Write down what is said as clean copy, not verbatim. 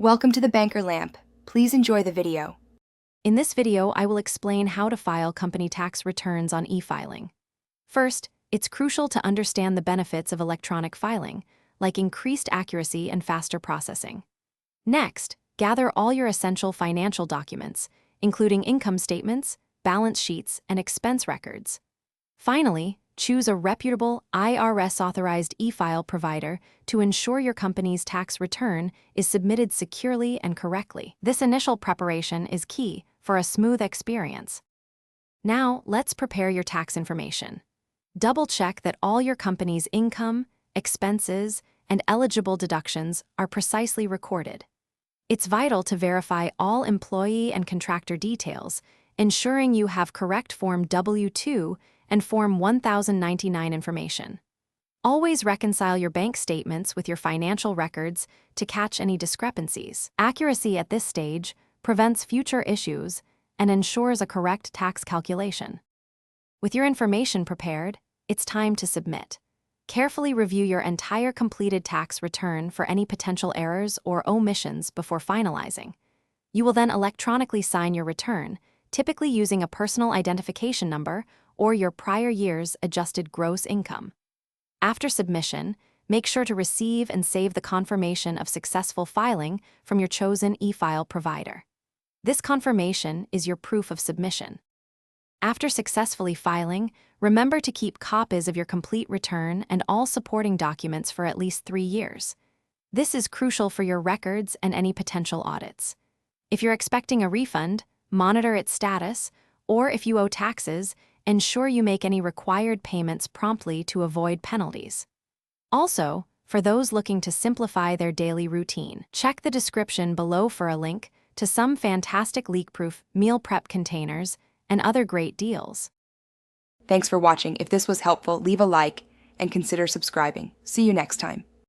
Welcome to the Banker Lamp. Please enjoy the video. In this video, I will explain how to file company tax returns on e-filing. First, it's crucial to understand the benefits of electronic filing, like increased accuracy and faster processing. Next, gather all your essential financial documents, including income statements, balance sheets, and expense records. Finally, choose a reputable IRS-authorized e-file provider to ensure your company's tax return is submitted securely and correctly. This initial preparation is key for a smooth experience. Now, let's prepare your tax information. Double-check that all your company's income, expenses, and eligible deductions are precisely recorded. It's vital to verify all employee and contractor details, ensuring you have correct Form W-2 and Form 1099 information. Always reconcile your bank statements with your financial records to catch any discrepancies. Accuracy at this stage prevents future issues and ensures a correct tax calculation. With your information prepared, it's time to submit. Carefully review your entire completed tax return for any potential errors or omissions before finalizing. You will then electronically sign your return, typically using a personal identification number or your prior year's adjusted gross income. After submission, make sure to receive and save the confirmation of successful filing from your chosen e-file provider. This confirmation is your proof of submission. After successfully filing, remember to keep copies of your complete return and all supporting documents for at least 3 years. This is crucial for your records and any potential audits. If you're expecting a refund, monitor its status, or if you owe taxes, ensure you make any required payments promptly to avoid penalties. Also, for those looking to simplify their daily routine, check the description below for a link to some fantastic leak-proof meal prep containers and other great deals. Thanks for watching. If this was helpful, leave a like and consider subscribing. See you next time.